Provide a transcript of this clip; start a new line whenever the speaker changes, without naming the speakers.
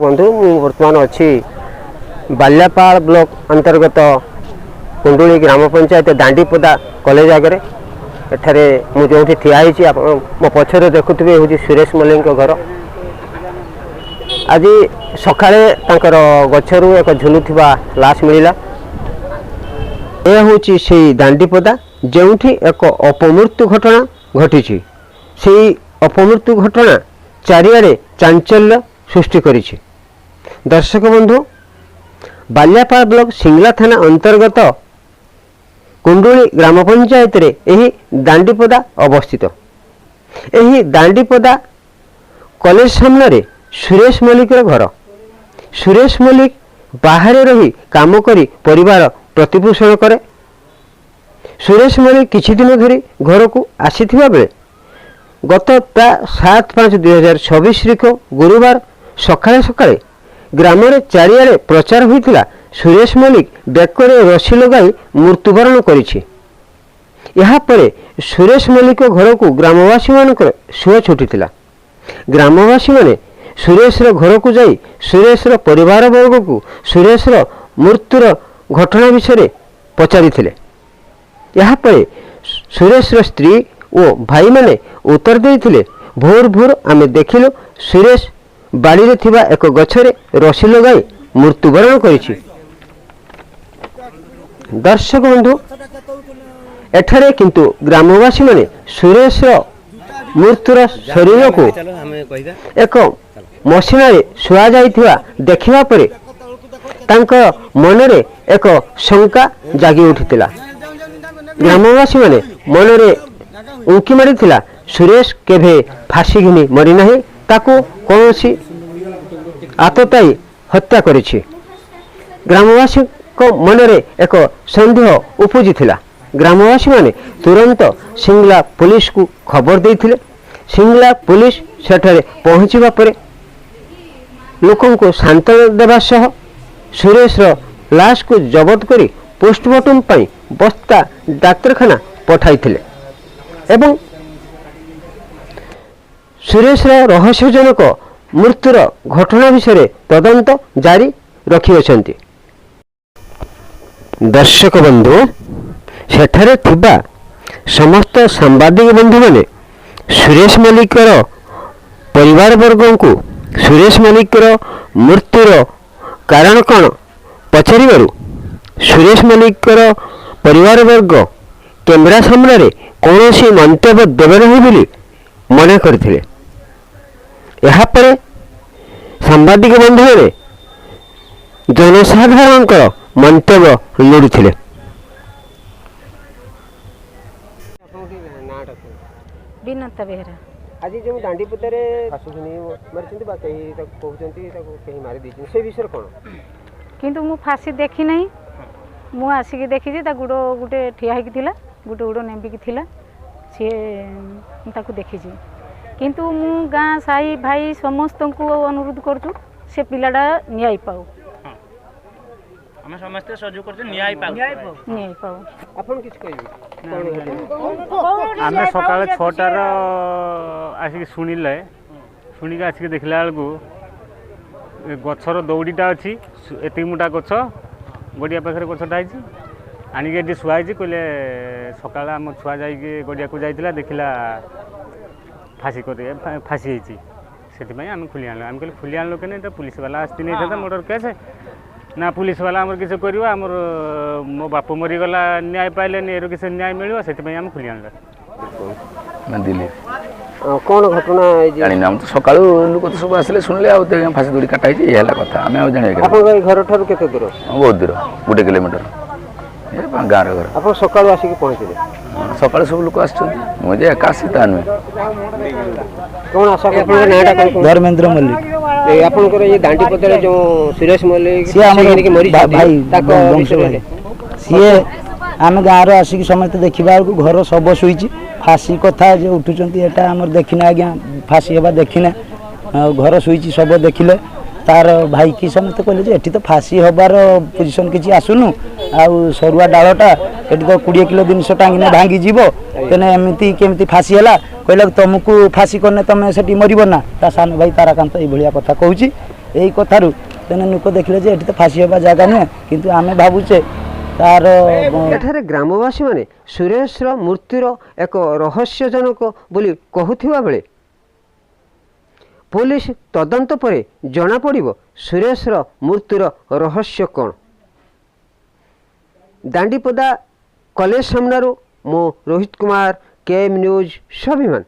बंधु बर्तमान अच्छी बाल्यापाड़ ब्लॉक अंतर्गत कुंडुली ग्राम पंचायत दांडीपदा कॉलेज आगे एठारे मुझे ठिया मो पछरे देखुवे हूँ सुरेश मल्लिक घर आज सकाळे तांकर गछरु एक झुलुथिबा लाश मिला। यह हूँ से दांडीपदा जोठी एक अपमृत्यु घटना घटी से अपमृत्यु घटना चारिआडे चांचल्य सृष्टि करिछि। दर्शक बंधु बाल्यापाड़ ब्लॉक सिंगला थाना अंतर्गत कुंडुली ग्राम पंचायत रे एही दांडीपदा अवस्थित। एही दांडीपदा कॉलेज सामने सुरेश मल्लिक घर। सुरेश मल्लिक बाहर रही काम करी परिवार प्रतिपोषण करे। सुरेश मल्लिक किछि दिन धरी घर को आसीथिबा बेले गत प्राय 7/5/2026 गुरुवार सकाळे सकाळे ग्राम चारिआडे प्रचार होइतिला सुरेश मल्लिक बेकरे रसी लगाई मृत्युवरण करिछि। यहाँ पर सुरेश मल्लिक घर को ग्रामवासी मानकर सुआ छुटीला। ग्रामवासी माने सुरेश घर को जाई सुरेश परिवार वर्ग को सुरेश मृत्युर घटना विषय पचारिथिले। यहाँ पर सुरेश स्त्री और भाई माने उत्तर देइथिले भोर भोर आमे देखिलु सुरेश बाड़ी रे थिबा एक गछरे रसी लगाई मृत्युवरण करिछि। दर्शक बंधु एठारे किंतु ग्रामवासी माने सुरेश मृत्युर शरीर को एक मशीन शुआ जाइथिबा देखिबा परे तांकर मनरे एक शंका जागी उठितिला। ग्रामवासी माने मनरे उंकी मारिथिला सुरेश केभे फांसी घिनी मरी नाही, ताको कौनसी आतताई हत्या करिछि। ग्रामवासी को मनरे एक संदेह उपजिथिला। ग्रामवासी माने तुरंत सिंगला पुलिस को खबर देइथिले। सिंगला पुलिस सेठारे पहुंचीबा परे लोकों को सांत्वना देवा सह सुरेश लाश को जबत करी पोस्टमार्टम पाई बस्ता डाक्तरखाना पठाइथिले एवं सुरेश रहस्यजनक मृत्युर घटना विषय तदंत जारी रखी अछंती। दर्शक बंधु सेठारे थिबा समस्त सांबादिक बंधु माने सुरेश मल्लिकर परिवार वर्ग को सुरेश मल्लिकर मृत्युर कारण कौन पचारिबारु सुरेश मल्लिकर परिवार वर्ग कैमरा सामने कौनसी मंतव्य देवे नहीं बोली मना करथिले। यहाँ पर सांबादिक बंधु माने जनसाधारण मंतव्य लोड़ीथिले।
बिनता बेहरा
आज जो दांडीपदा रे फासुनी मारिछंती बा कहीं तक कहउछंती ताको कहीं मारि दिछन से विषय कोन
किंतु मु फांसी देखी नहीं। मु आसिक देखी जे ता गुडो गुटे ठिया हेकी थिला गुटे गुडो नेंबी की थिला से ताको देखी जे किंतु मु गाँ साई भाई समस्त को अनुरोध करछु से पिलाडा न्याय पाऊ।
हम समस्त सहयोग करछु न्याय पाऊ।
अपन किछ कहिबे
आमे सकाळ 6टार आसिक शुणिक आसिक देखला बेलू गछर दौड़ीटा अच्छी एति मुटा गछ गड़िया पाखे गछटा है आणिक ये शुआई कहले सकाळ आम छुआ जा गड़िया को जाइला देखला फांसी कर फांसी होती आम खुली आनल। आम कहले खुली आनल के पुलिस वाला आसती नहीं था मर्डर केस ना पुलिस वाला आमर किसी कर मो बाप मरीगला न्याय पाइले एरो किसी न्याय मिल से आम खुली आनल।
कौन घटना
जानी हम तो सका लोक तो सब आसे शुणिले फांसी दौड़ी काटाई ये कथा आम जान
घर ठार केते दूर
बहुत दूर 1 किलोमीटर गाँव घर
आप सका आसिक पहुँचे
सका सब लोक आसे एका आसी ता नुहे
कौन आशा
धर्मेंद्र मल्लिक
आपनकर ये दांडीपदा जो सुरेश मल्लिक
सी आम गाँव आसिक समस्त देखा घर सब शुई फांसी कथा जो उठुंट एटा आम देखना आज्ञा फांसी हवा देखना घर शुई सब देखिले तार भाई की समस्त कहले एटी तो फांसी हबार पोजिशन किसी आसुनु आउ सरुआ डालटा ये तो 20 किलो जिनस टांगिने भांगी जीव तेने एमती केमती फांसी है कहला तुमको फांसी करने तुम से मरब ना ता सान भाई ताराकांत ये कथा कहूँ ଏଇ କଥାରୁ ତେଣୁ ଲୋକ ଦେଖିଲେ ଯେ ଏଠି ତ ଫାଶୀ ହେବା ଜାଗା ନୁହେଁ, କିନ୍ତୁ ଆମେ ଭାବୁଛେ ତାର
ଏଠାରେ ଗ୍ରାମବାସୀମାନେ ସୁରେଶର ମୃତ୍ୟୁର ଏକ ରହସ୍ୟଜନକ ବୋଲି କହୁଥିବା ବେଳେ ପୋଲିସ ତଦନ୍ତ ପରେ ଜଣାପଡ଼ିବ ସୁରେଶର ମୃତ୍ୟୁର ରହସ୍ୟ କ'ଣ। ଦାଣ୍ଡିପଦା କଲେଜ ସାମ୍ନାରୁ ମୁଁ ରୋହିତ କୁମାର, KM ନ୍ୟୁଜ୍ ସ୍ୱାଭିମାନ।